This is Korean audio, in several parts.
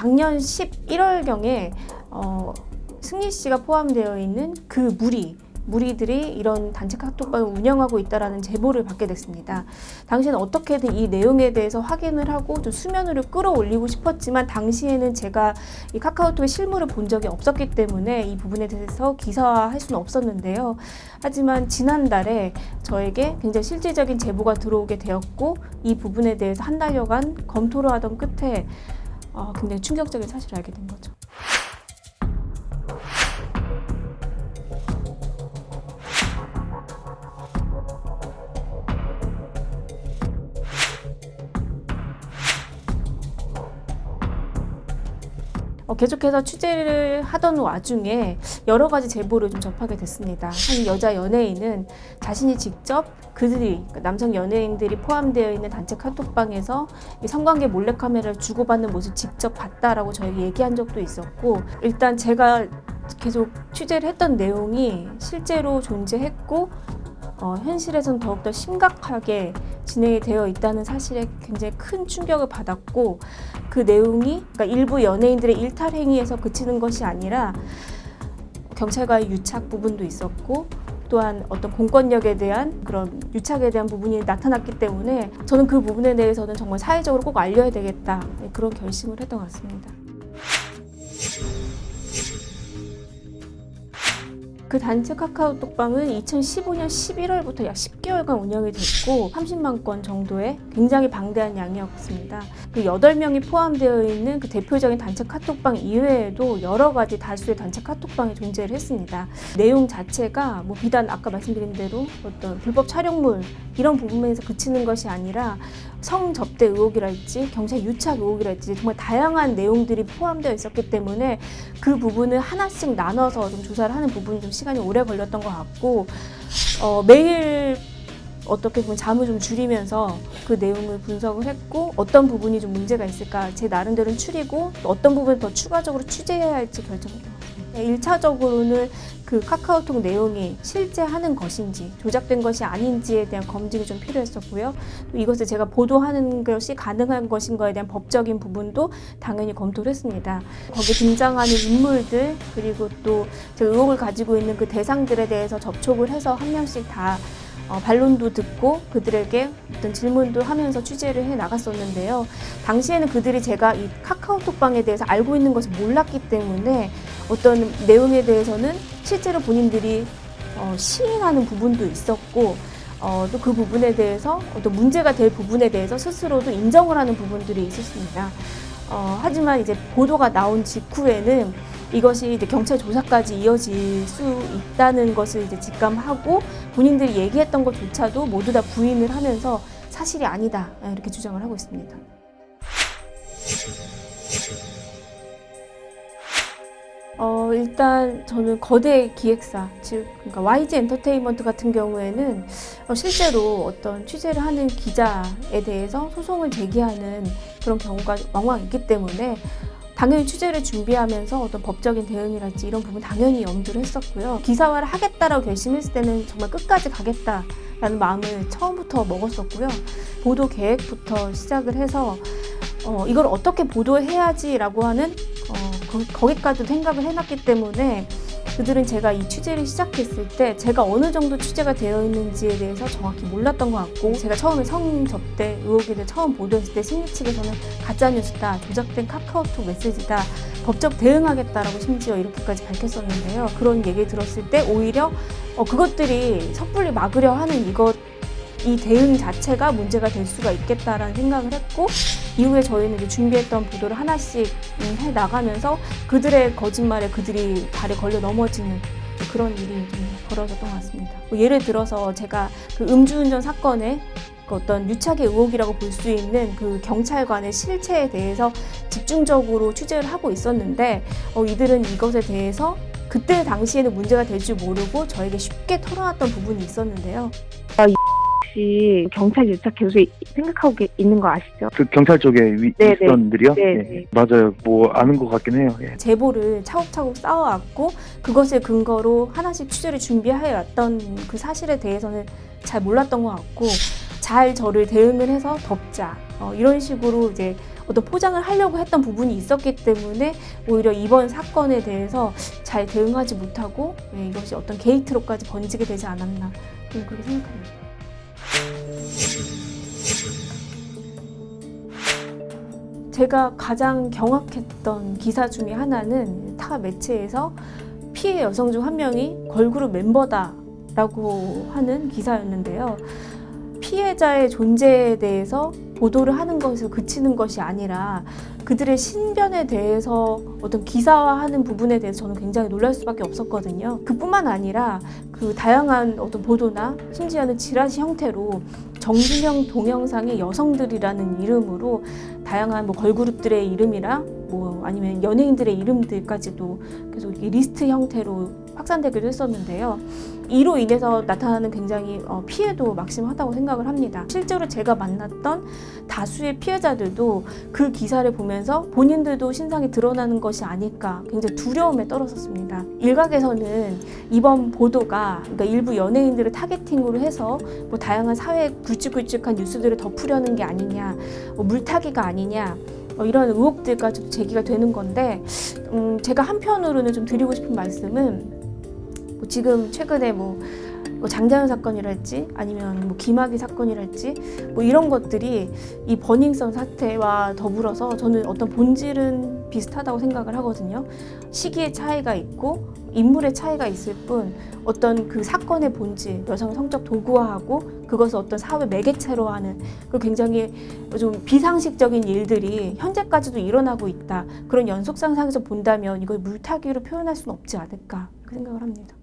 작년 11월경에 승리 씨가 포함되어 있는 그 무리들이 이런 단체 카톡방을 운영하고 있다라는 제보를 받게 됐습니다. 당시에는 어떻게든 이 내용에 대해서 확인을 하고 좀 수면 위로 끌어올리고 싶었지만 당시에는 제가 이 카카오톡의 실물을 본 적이 없었기 때문에 이 부분에 대해서 기사화할 수는 없었는데요. 하지만 지난달에 저에게 굉장히 실질적인 제보가 들어오게 되었고 이 부분에 대해서 한 달여간 검토를 하던 끝에 굉장히 충격적인 사실을 알게 된 거죠. 계속해서 취재를 하던 와중에 여러 가지 제보를 좀 접하게 됐습니다. 한 여자 연예인은 자신이 직접 그러니까 남성 연예인들이 포함되어 있는 단체 카톡방에서 이 성관계 몰래카메라를 주고받는 모습을 직접 봤다라고 저에게 얘기한 적도 있었고, 일단 제가 계속 취재를 했던 내용이 실제로 존재했고 현실에서는 더욱더 심각하게 진행이 되어 있다는 사실에 굉장히 큰 충격을 받았고, 그 내용이 그러니까 일부 연예인들의 일탈 행위에서 그치는 것이 아니라 경찰과의 유착 부분도 있었고 또한 어떤 공권력에 대한 그런 유착에 대한 부분이 나타났기 때문에 저는 그 부분에 대해서는 정말 사회적으로 꼭 알려야 되겠다, 그런 결심을 했던 것 같습니다. 그 단체 카카오톡방은 2015년 11월부터 약 10개월간 운영이 됐고 30만 건 정도의 굉장히 방대한 양이었습니다. 그 8명이 포함되어 있는 그 대표적인 단체 카톡방 이외에도 여러 가지 다수의 단체 카톡방이 존재를 했습니다. 내용 자체가 뭐 비단 아까 말씀드린 대로 어떤 불법 촬영물 이런 부분에서 그치는 것이 아니라 성접대 의혹이랄지 경찰 유착 의혹이랄지 정말 다양한 내용들이 포함되어 있었기 때문에 그 부분을 하나씩 나눠서 좀 조사를 하는 부분이 좀 시간이 오래 걸렸던 것 같고 매일 어떻게 보면 잠을 좀 줄이면서 그 내용을 분석을 했고 어떤 부분이 좀 문제가 있을까 제 나름대로는 추리고 또 어떤 부분을 더 추가적으로 취재해야 할지 결정했던 것 같습니다. 1차적으로는 그 카카오톡 내용이 실제 하는 것인지 조작된 것이 아닌지에 대한 검증이 좀 필요했었고요. 또 이것을 제가 보도하는 것이 가능한 것인가에 대한 법적인 부분도 당연히 검토를 했습니다. 거기에 등장하는 인물들 그리고 또 제가 의혹을 가지고 있는 그 대상들에 대해서 접촉을 해서 한 명씩 다 반론도 듣고 그들에게 어떤 질문도 하면서 취재를 해 나갔었는데요. 당시에는 그들이 제가 이 카카오톡방에 대해서 알고 있는 것을 몰랐기 때문에 어떤 내용에 대해서는 실제로 본인들이 시인하는 부분도 있었고 또 그 부분에 대해서 어떤 문제가 될 부분에 대해서 스스로도 인정을 하는 부분들이 있었습니다. 하지만 이제 보도가 나온 직후에는 이것이 이제 경찰 조사까지 이어질 수 있다는 것을 이제 직감하고 본인들이 얘기했던 것조차도 모두 다 부인을 하면서 사실이 아니다 이렇게 주장을 하고 있습니다. 일단 저는 거대 기획사, 즉 그러니까 YG 엔터테인먼트 같은 경우에는 실제로 어떤 취재를 하는 기자에 대해서 소송을 제기하는 그런 경우가 왕왕 있기 때문에 당연히 취재를 준비하면서 어떤 법적인 대응이랄지 이런 부분 당연히 염두를 했었고요. 기사화를 하겠다라고 결심했을 때는 정말 끝까지 가겠다라는 마음을 처음부터 먹었었고요. 보도 계획부터 시작을 해서 이걸 어떻게 보도해야지라고 하는 거기까지도 생각을 해놨기 때문에 그들은 제가 이 취재를 시작했을 때 제가 어느 정도 취재가 되어 있는지에 대해서 정확히 몰랐던 것 같고 제가 처음에 성접대 의혹에 대해 처음 보도했을 때 승리 측에서는 가짜뉴스다, 조작된 카카오톡 메시지다, 법적 대응하겠다라고 심지어 이렇게까지 밝혔었는데요. 그런 얘기 들었을 때 오히려 그것들이 섣불리 막으려 하는 이 대응 자체가 문제가 될 수가 있겠다라는 생각을 했고 이후에 저희는 이제 준비했던 보도를 하나씩 해 나가면서 그들의 거짓말에 그들이 발에 걸려 넘어지는 그런 일이 좀 벌어졌던 것 같습니다. 예를 들어서 제가 그 음주운전 사건의 그 어떤 유착의 의혹이라고 볼 수 있는 그 경찰관의 실체에 대해서 집중적으로 취재를 하고 있었는데 이들은 이것에 대해서 그때 당시에는 문제가 될 줄 모르고 저에게 쉽게 털어놨던 부분이 있었는데요. 경찰 유착 계속 생각하고 있는 거 아시죠? 그 경찰 쪽에 윗선들이요? 네. 맞아요. 뭐 아는 것 같긴 해요. 예. 제보를 차곡차곡 쌓아왔고 그것을 근거로 하나씩 취재를 준비해 왔던 그 사실에 대해서는 잘 몰랐던 것 같고 잘 저를 대응을 해서 덮자 이런 식으로 이제 어떤 포장을 하려고 했던 부분이 있었기 때문에 오히려 이번 사건에 대해서 잘 대응하지 못하고 이것이 어떤 게이트로까지 번지게 되지 않았나 저는 그렇게 생각합니다. 제가 가장 경악했던 기사 중에 하나는 타 매체에서 피해 여성 중 한 명이 걸그룹 멤버다라고 하는 기사였는데요. 피해자의 존재에 대해서 보도를 하는 것에서 그치는 것이 아니라 그들의 신변에 대해서 어떤 기사화하는 부분에 대해서 저는 굉장히 놀랄 수밖에 없었거든요. 그뿐만 아니라 그 다양한 어떤 보도나 심지어는 지라시 형태로 정준영 동영상의 여성들이라는 이름으로 다양한 뭐 걸그룹들의 이름이랑 뭐 아니면 연예인들의 이름들까지도 계속 이렇게 리스트 형태로 확산되기도 했었는데요. 이로 인해서 나타나는 굉장히 피해도 막심하다고 생각을 합니다. 실제로 제가 만났던 다수의 피해자들도 그 기사를 보면서 본인들도 신상이 드러나는 것이 아닐까 굉장히 두려움에 떨었었습니다. 일각에서는 이번 보도가 그러니까 일부 연예인들을 타겟팅으로 해서 뭐 다양한 사회 굵직굵직한 뉴스들을 덮으려는 게 아니냐, 물타기가 아니냐 이런 의혹들까지도 제기가 되는 건데 제가 한편으로는 좀 드리고 싶은 말씀은 지금 최근에 뭐 장자연 사건이랄지 아니면 뭐 김학의 사건이랄지 뭐 이런 것들이 이 버닝썬 사태와 더불어서 저는 어떤 본질은 비슷하다고 생각을 하거든요. 시기의 차이가 있고 인물의 차이가 있을 뿐 어떤 그 사건의 본질, 여성을 성적 도구화하고 그것을 어떤 사회 매개체로 하는 그 굉장히 좀 비상식적인 일들이 현재까지도 일어나고 있다. 그런 연속상상에서 본다면 이걸 물타기로 표현할 수는 없지 않을까 그 생각을 합니다.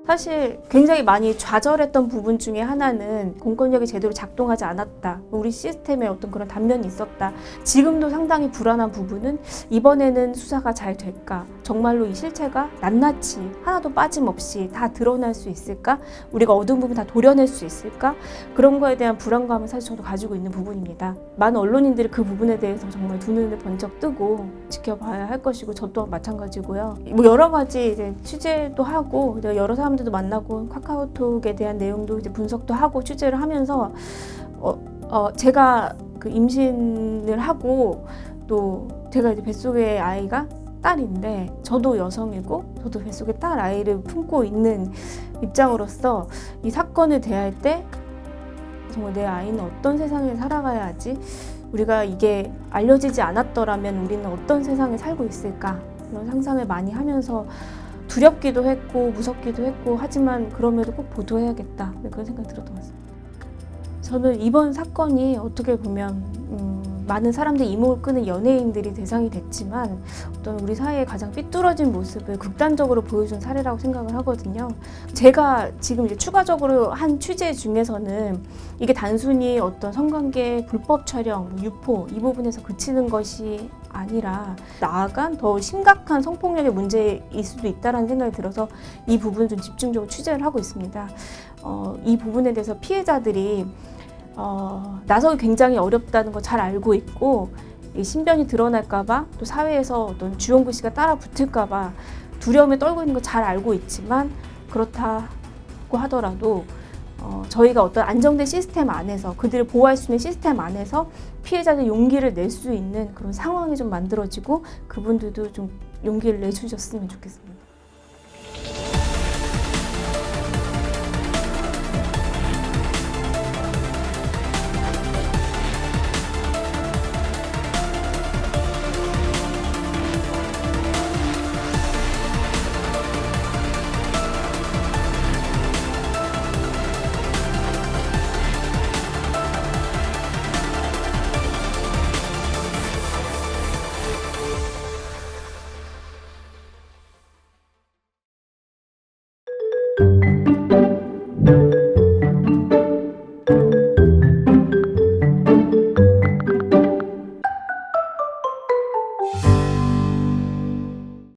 사실 굉장히 많이 좌절했던 부분 중에 하나는 공권력이 제대로 작동하지 않았다. 우리 시스템에 어떤 그런 단면이 있었다. 지금도 상당히 불안한 부분은 이번에는 수사가 잘 될까? 정말로 이 실체가 낱낱이 하나도 빠짐없이 다 드러날 수 있을까? 우리가 어두운 부분 다 도려낼 수 있을까? 그런 거에 대한 불안감은 사실 저도 가지고 있는 부분입니다. 많은 언론인들이 그 부분에 대해서 정말 두 눈을 번쩍 뜨고 지켜봐야 할 것이고 저 또한 마찬가지고요. 뭐 여러 가지 이제 취재도 하고 여러 사람들도 만나고 카카오톡에 대한 내용도 이제 분석도 하고 취재를 하면서 제가 그 임신을 하고 또 제가 이제 뱃속에 아이가 딸인데 저도 여성이고 저도 뱃속에 딸 아이를 품고 있는 입장으로서 이 사건을 대할 때 정말 내 아이는 어떤 세상에 살아가야 하지? 우리가 이게 알려지지 않았더라면 우리는 어떤 세상에 살고 있을까? 이런 상상을 많이 하면서 두렵기도 했고 무섭기도 했고 하지만 그럼에도 꼭 보도해야겠다 그런 생각이 들었던 것 같습니다. 저는 이번 사건이 어떻게 보면 많은 사람들이 이목을 끄는 연예인들이 대상이 됐지만 어떤 우리 사회의 가장 삐뚤어진 모습을 극단적으로 보여준 사례라고 생각을 하거든요. 제가 지금 이제 추가적으로 한 취재 중에서는 이게 단순히 어떤 성관계 불법 촬영, 유포 이 부분에서 그치는 것이 아니라 나아간 더 심각한 성폭력의 문제일 수도 있다는 생각이 들어서 이 부분을 좀 집중적으로 취재를 하고 있습니다. 이 부분에 대해서 피해자들이 나서기 굉장히 어렵다는 거 잘 알고 있고 이 신변이 드러날까봐 또 사회에서 어떤 주용구 씨가 따라 붙을까봐 두려움에 떨고 있는 거 잘 알고 있지만 그렇다고 하더라도 저희가 어떤 안정된 시스템 안에서 그들을 보호할 수 있는 시스템 안에서 피해자들 용기를 낼 수 있는 그런 상황이 좀 만들어지고 그분들도 좀 용기를 내주셨으면 좋겠습니다.